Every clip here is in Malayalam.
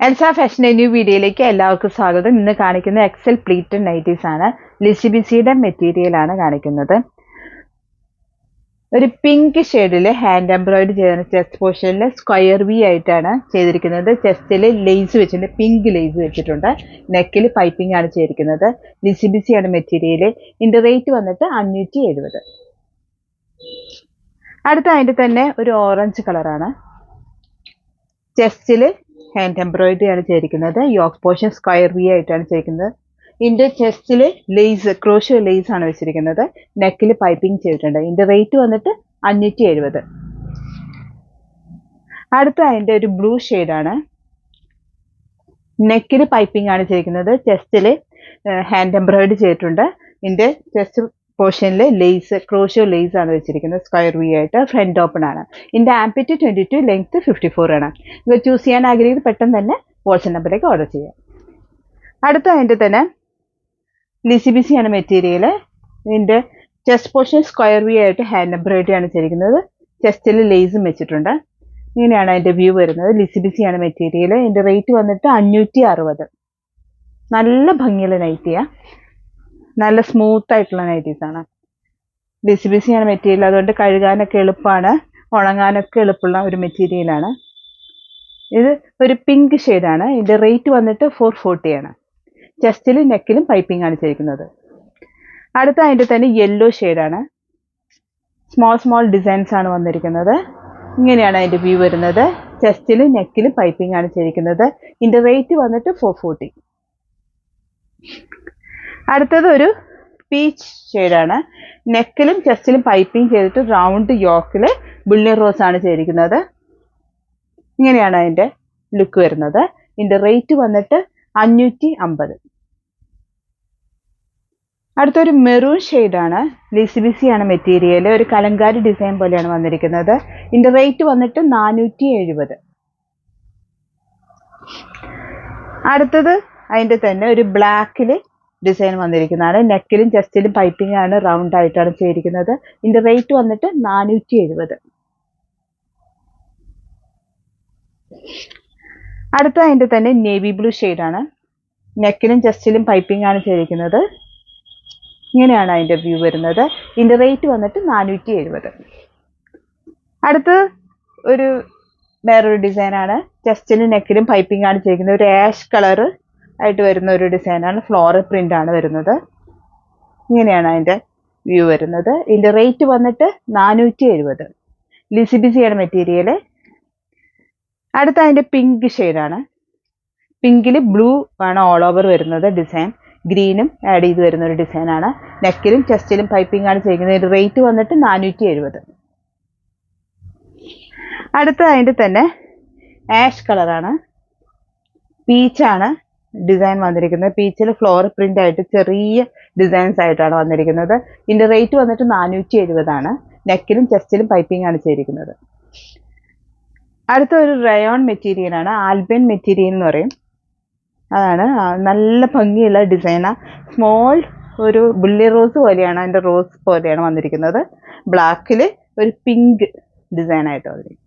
എൽസ ഫാഷൻ്റെ ന്യൂ വീഡിയോയിലേക്ക് എല്ലാവർക്കും സ്വാഗതം. ഇന്ന് കാണിക്കുന്ന എക്സൽ പ്ലീറ്റഡ് നൈറ്റീസ് ആണ്. ലിസിബിസിയുടെ മെറ്റീരിയൽ ആണ് കാണിക്കുന്നത്. ഒരു പിങ്ക് ഷെയ്ഡിൽ ഹാൻഡ് എംബ്രോയിഡറി ചെയ്ത ചെസ്റ്റ് പോർഷനിൽ സ്ക്വയർ വി ആയിട്ടാണ് ചെയ്തിരിക്കുന്നത്. ചെസ്റ്റിൽ ലേസ് വെച്ചിട്ടുണ്ട്, പിങ്ക് ലേസ് വെച്ചിട്ടുണ്ട്. നെക്കിൽ പൈപ്പിംഗ് ആണ് ചെയ്തിരിക്കുന്നത്. ലിസിബിസിയാണ് മെറ്റീരിയൽ. ഇതിന്റെ റേറ്റ് വന്നിട്ട് 570. അടുത്ത അതിൻ്റെ തന്നെ ഒരു ഓറഞ്ച് കളറാണ്. ചെസ്റ്റിൽ ഹാൻഡ് എംബ്രോയിഡറി ആണ് ചെയ്തിരിക്കുന്നത്. യോക്ക് പോർഷൻ സ്ക്വയർ വി ആയിട്ടാണ് ചെയ്തിരിക്കുന്നത്. ഇതിന്റെ ചെസ്റ്റിൽ ലേസ്, ക്രോഷ്യോ ലേസ് ആണ് വെച്ചിരിക്കുന്നത്. നെക്കിൽ പൈപ്പിംഗ് ചെയ്തിട്ടുണ്ട്. ഇതിന്റെ റേറ്റ് വന്നിട്ട് 570. അടുത്ത അതിന്റെ ഒരു ബ്ലൂ ആണ്. നെക്കിൽ പൈപ്പിംഗ് ആണ് ചെയ്തിരിക്കുന്നത്. ചെസ്റ്റിൽ ഹാൻഡ് എംബ്രോയിഡറി ചെയ്തിട്ടുണ്ട്. ഇതിന്റെ ചെസ്റ്റ് പോർഷനിൽ ലേസ്, ക്രോഷ്യോ ലേസ് ആണ് വെച്ചിരിക്കുന്നത്. സ്ക്വയർ വി ആയിട്ട് ഫ്രണ്ട് ഓപ്പൺ ആണ്. ഇതിന്റെ ആംപ്ലിറ്റ്യൂഡ് 22, ലെങ്ത് 54 ആണ്. ഇത് ചൂസ് ചെയ്യാൻ ആഗ്രഹിക്കുന്നത് പെട്ടെന്ന് തന്നെ വാട്സ്ആപ്പ് നമ്പറിലേക്ക് ഓർഡർ ചെയ്യാം. അടുത്ത അതിൻ്റെ തന്നെ ലിസിബിസി ആണ് മെറ്റീരിയൽ. ഇതിന്റെ ചെസ്റ്റ് പോർഷൻ സ്ക്വയർ വി ആയിട്ട് ഹാൻഡ് എംബ്രോയിഡറി ആണ് ചെയ്തിരിക്കുന്നത്. ചെസ്റ്റിൽ ലേസും വെച്ചിട്ടുണ്ട്. ഇങ്ങനെയാണ് അതിന്റെ വ്യൂ വരുന്നത്. ലിസിബിസി ആണ് മെറ്റീരിയൽ. ഇതിന്റെ റേറ്റ് വന്നിട്ട് 560. നല്ല ഭംഗിയുള്ള നൈറ്റിയാ, നല്ല സ്മൂത്ത് ആയിട്ടുള്ള നൈറ്റീസ് ആണ്. ലിസിബിസി ആണ് മെറ്റീരിയൽ, അതുകൊണ്ട് കഴുകാനൊക്കെ എളുപ്പമാണ്, ഉണങ്ങാനൊക്കെ എളുപ്പമുള്ള ഒരു മെറ്റീരിയലാണ്. ഇത് ഒരു പിങ്ക് ആണ്. ഇതിന്റെ റേറ്റ് വന്നിട്ട് 440 ആണ്. ചെസ്റ്റിലും നെക്കിലും പൈപ്പിംഗ് ആണ് ചെയ്തിരിക്കുന്നത്. അടുത്ത അതിൻ്റെ തന്നെ യെല്ലോ ആണ്. സ്മോൾ ഡിസൈൻസ് ആണ് വന്നിരിക്കുന്നത്. ഇങ്ങനെയാണ് അതിന്റെ വ്യൂ വരുന്നത്. ചെസ്റ്റിലും നെക്കിലും പൈപ്പിംഗ് ആണ് ചെയ്തിരിക്കുന്നത്. ഇതിന്റെ റേറ്റ് വന്നിട്ട് 440. അടുത്തത് ഒരു പീച്ച് ആണ്. നെക്കിലും ചെസ്റ്റിലും പൈപ്പിംഗ് ചെയ്തിട്ട് റൗണ്ട് യോക്കിൽ ബുള്ളി റോസ് ആണ് ചെയ്തിരിക്കുന്നത്. ഇങ്ങനെയാണ് അതിന്റെ ലുക്ക് വരുന്നത്. ഇതിന്റെ റേറ്റ് വന്നിട്ട് 550. അടുത്തൊരു മെറൂൺ ആണ്. ലിസിബിസി ആണ് മെറ്റീരിയൽ. ഒരു കലങ്കാരി ഡിസൈൻ പോലെയാണ് വന്നിരിക്കുന്നത്. ഇതിന്റെ റേറ്റ് വന്നിട്ട് 470. അടുത്തത് അതിന്റെ തന്നെ ഒരു ബ്ലാക്കിൽ ഡിസൈൻ വന്നിരിക്കുന്നതാണ്. നെക്കിലും ചെസ്റ്റിലും പൈപ്പിംഗ് ആണ്, റൗണ്ട് ആയിട്ടാണ് ചെയ്തിരിക്കുന്നത്. ഇതിന്റെ റേറ്റ് വന്നിട്ട് 470. അടുത്ത അതിന്റെ തന്നെ നേവി ബ്ലൂ ആണ്. നെക്കിലും ചെസ്റ്റിലും പൈപ്പിംഗ് ആണ് ചെയ്തിരിക്കുന്നത്. ഇങ്ങനെയാണ് അതിന്റെ വ്യൂ വരുന്നത്. ഇതിന്റെ റേറ്റ് വന്നിട്ട് 470. അടുത്ത് ഒരു വേറൊരു ഡിസൈൻ ആണ്. ചെസ്റ്റിലും നെക്കിലും പൈപ്പിംഗ് ആണ് ചെയ്തിരിക്കുന്നത്. ഒരു ആഷ് കളർ ആയിട്ട് വരുന്ന ഒരു ഡിസൈനാണ്. ഫ്ലോറൽ പ്രിന്റ് ആണ് വരുന്നത്. ഇങ്ങനെയാണ് അതിന്റെ വ്യൂ വരുന്നത്. ഇതിന്റെ റേറ്റ് വന്നിട്ട് 470. ലിസിബിസിയാണ് മെറ്റീരിയൽ. അടുത്ത അതിന്റെ പിങ്ക് ആണ്. പിങ്കിൽ ബ്ലൂ ആണ് ഓൾ ഓവർ വരുന്നത് ഡിസൈൻ. ഗ്രീനും ആഡ് ചെയ്ത് വരുന്ന ഒരു ഡിസൈനാണ്. നെക്കിലും ചെസ്റ്റിലും പൈപ്പിംഗ് ആണ് ചെയ്യുന്നത്. ഇതിന്റെ റേറ്റ് വന്നിട്ട് 470. അടുത്ത അതിന്റെ തന്നെ ആഷ് കളറാണ്. പീച്ചാണ് ഡിസൈൻ വന്നിരിക്കുന്നത്. പീച്ചിൽ ഫ്ലോർ പ്രിന്റ് ആയിട്ട് ചെറിയ ഡിസൈൻസ് ആയിട്ടാണ് വന്നിരിക്കുന്നത്. ഇതിന്റെ റേറ്റ് വന്നിട്ട് 470 ആണ്. നെക്കിലും ചെസ്റ്റിലും പൈപ്പിംഗ് ആണ് ചെയ്തിരിക്കുന്നത്. അടുത്ത ഒരു റയോൺ മെറ്റീരിയൽ ആണ്. ആൽബൻ മെറ്റീരിയൽ എന്ന് പറയും. അതാണ് നല്ല ഭംഗിയുള്ള ഡിസൈനാ. സ്മോൾ ഒരു ബുള്ളി റോസ് പോലെയാണ്, അതിന്റെ റോസ് പോലെയാണ് വന്നിരിക്കുന്നത്. ബ്ലാക്കിൽ ഒരു പിങ്ക് ഡിസൈൻ ആയിട്ട് വന്നിരിക്കും.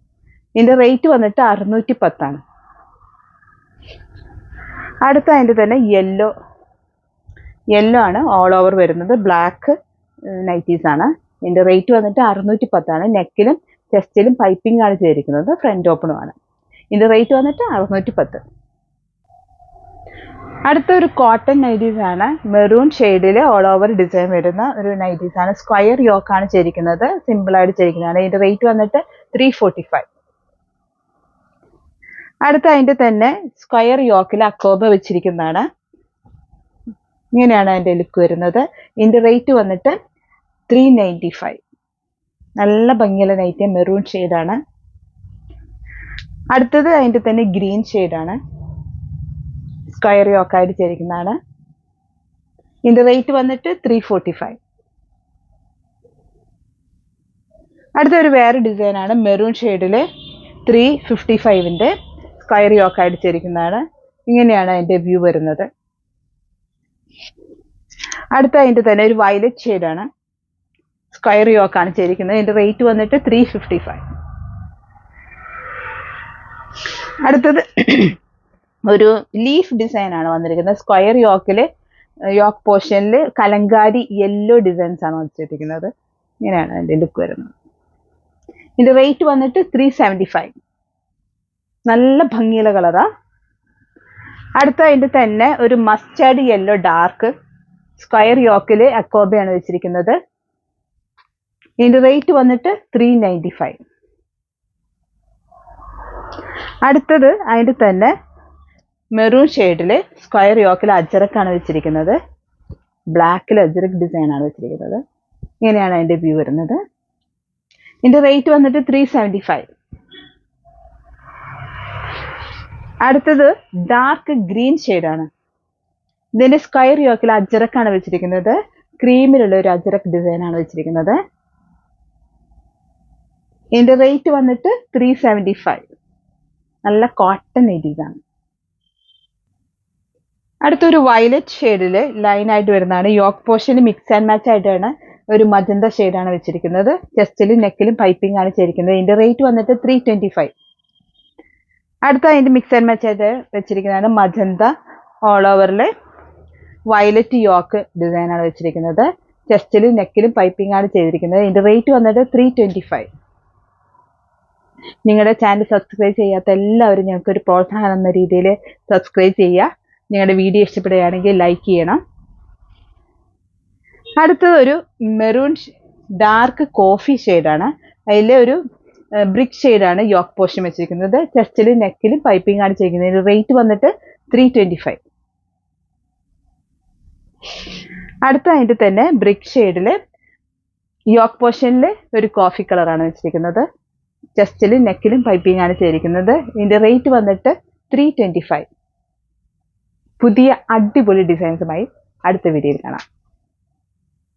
ഇതിന്റെ റേറ്റ് വന്നിട്ട് 610 ആണ്. അടുത്ത അതിൻ്റെ തന്നെ യെല്ലോ ആണ് ഓൾ ഓവർ വരുന്നത്. ബ്ലാക്ക് നൈറ്റീസ് ആണ്. ഇതിന്റെ റേറ്റ് വന്നിട്ട് 610 ആണ്. നെക്കിലും ചെസ്റ്റിലും പൈപ്പിംഗ് ആണ് ചെയ്തിരിക്കുന്നത്. ഫ്രണ്ട് ഓപ്പണും ആണ്. ഇതിന്റെ റേറ്റ് വന്നിട്ട് 610. അടുത്ത ഒരു കോട്ടൺ നൈറ്റീസ് ആണ്. മെറൂൺ ഷെയ്ഡിൽ ഓൾ ഓവർ ഡിസൈൻ വരുന്ന ഒരു നൈറ്റീസ് ആണ്. സ്ക്വയർ യോക്ക് ആണ് ചെയ്തിരിക്കുന്നത്. സിമ്പിൾ ആയിട്ട് ചെയ്തിരിക്കുന്നതാണ്. ഇതിന്റെ റേറ്റ് വന്നിട്ട് 345. അടുത്ത അതിന്റെ തന്നെ സ്ക്വയർ യോക്കിൽ അക്കോബ വെച്ചിരിക്കുന്നതാണ്. ഇങ്ങനെയാണ് അതിന്റെ ലുക്ക് വരുന്നത്. ഇതിന്റെ റേറ്റ് വന്നിട്ട് 395. നല്ല ഭംഗിയുള്ള നൈറ്റ്, മെറൂൺ ആണ്. അടുത്തത് അതിന്റെ തന്നെ ഗ്രീൻ ആണ്. സ്ക്വയർ യോക്കായിട്ട് ചെയ്തിരിക്കുന്നതാണ്. ഇതിന്റെ റേറ്റ് വന്നിട്ട് 345. അടുത്ത ഒരു വേറെ ഡിസൈൻ ആണ്. മെറൂൺ ഷെയ്ഡില് 355ന്റെ സ്ക്വയർ യോക്കായിട്ട് ചെയ്തിരിക്കുന്നതാണ്. ഇങ്ങനെയാണ് അതിന്റെ വ്യൂ വരുന്നത്. അടുത്ത അതിന്റെ തന്നെ ഒരു വയലറ്റ് ആണ്. സ്ക്വയർ യോക്കാണ് ചെയ്തിരിക്കുന്നത്. ഇതിന്റെ റേറ്റ് വന്നിട്ട് 355. അടുത്തത് ഒരു ലീഫ് ഡിസൈൻ ആണ് വന്നിരിക്കുന്നത്. സ്ക്വയർ യോക്ക് പോർഷനിൽ കലങ്കാരി യെല്ലോ ഡിസൈൻസ് ആണ് വച്ചിരിക്കുന്നത്. ഇങ്ങനെയാണ് അതിന്റെ ലുക്ക് വരുന്നത്. ഇതിന്റെ റേറ്റ് വന്നിട്ട് 375. നല്ല ഭംഗിയുള്ള കളറാ. അടുത്ത അതിന്റെ തന്നെ ഒരു മസ്റ്റാർഡ് യെല്ലോ ഡാർക്ക് സ്ക്വയർ യോക്കില് അക്കോബയാണ് വെച്ചിരിക്കുന്നത്. ഇതിന്റെ റേറ്റ് വന്നിട്ട് 395. അടുത്തത് അതിന്റെ തന്നെ മെറൂൺ ഷെയ്ഡില് സ്ക്വയർ യോക്കിൽ അജറക്കാണ് വെച്ചിരിക്കുന്നത്. ബ്ലാക്കിൽ അജറക് ഡിസൈൻ ആണ് വെച്ചിരിക്കുന്നത്. ഇങ്ങനെയാണ് അതിന്റെ വ്യൂ വരുന്നത്. ഇതിന്റെ റേറ്റ് വന്നിട്ട് 375. അടുത്തത് ഡാർക്ക് ഗ്രീൻ ഷെയ്ഡാണ്. ഇതിന്റെ സ്ക്വയർ യോക്കിൽ അജറക്കാണ് വെച്ചിരിക്കുന്നത്. ക്രീമിലുള്ള ഒരു അജറക് ഡിസൈൻ ആണ് വെച്ചിരിക്കുന്നത്. ഇതിന്റെ റേറ്റ് വന്നിട്ട് 375. നല്ല കോട്ടൺ മെറ്റീരിയലാണ്. അടുത്തൊരു വയലറ്റ് ഷെയ്ഡില് ലൈൻ ആയിട്ട് വരുന്നതാണ്. യോക്ക് പോർഷന് മിക്സ് ആൻഡ് മാച്ച് ആയിട്ടാണ് ഒരു മജന്ത ഷെയ്ഡാണ് വെച്ചിരിക്കുന്നത്. ചെസ്റ്റിലും നെക്കിലും പൈപ്പിംഗ് ആണ് ചെയ്തിരിക്കുന്നത്. ഇതിന്റെ റേറ്റ് വന്നിട്ട് 325. അടുത്ത അതിന്റെ മിക്സ് ആൻഡ് മാച്ച് ആയിട്ട് വെച്ചിരിക്കുന്നതാണ് മജന്ത ഓൾ ഓവറില് വയലറ്റ് യോക്ക് ഡിസൈൻ ആണ് വെച്ചിരിക്കുന്നത്. ചെസ്റ്റിലും നെക്കിലും പൈപ്പിംഗ് ആണ് ചെയ്തിരിക്കുന്നത്. ഇതിന്റെ റേറ്റ് വന്നിട്ട് 325. നിങ്ങളുടെ ചാനൽ സബ്സ്ക്രൈബ് ചെയ്യാത്ത എല്ലാവരും ഞങ്ങൾക്ക് ഒരു പ്രോത്സാഹനം എന്ന രീതിയിൽ സബ്സ്ക്രൈബ് ചെയ്യുക. നിങ്ങളുടെ വീഡിയോ ഇഷ്ടപ്പെടുകയാണെങ്കിൽ ലൈക്ക് ചെയ്യണം. അടുത്തതൊരു മെറൂൺ ഡാർക്ക് കോഫി ഷെയ്ഡാണ്. അതിൽ ഒരു ബ്രിക്ക് ഷെയ്ഡാണ് യോക്ക് പോർഷൻ വെച്ചിരിക്കുന്നത്. ചെസ്റ്റിലും നെക്കിലും പൈപ്പിംഗ് ആണ് ചെയ്തിരിക്കുന്നത്. റേറ്റ് വന്നിട്ട് 325. അടുത്ത അതിൻ്റെ തന്നെ ബ്രിക്ക് ഷെയ്ഡിൽ യോക്ക് പോർഷനിൽ ഒരു കോഫി കളറാണ് വെച്ചിരിക്കുന്നത്. ചെസ്റ്റിലും നെക്കിലും പൈപ്പിംഗ് ആണ് ചെയ്തിരിക്കുന്നത്. ഇതിന്റെ റേറ്റ് വന്നിട്ട് 325. പുതിയ അടിപൊളി ഡിസൈൻസുമായി അടുത്ത വീഡിയോയിൽ കാണാം.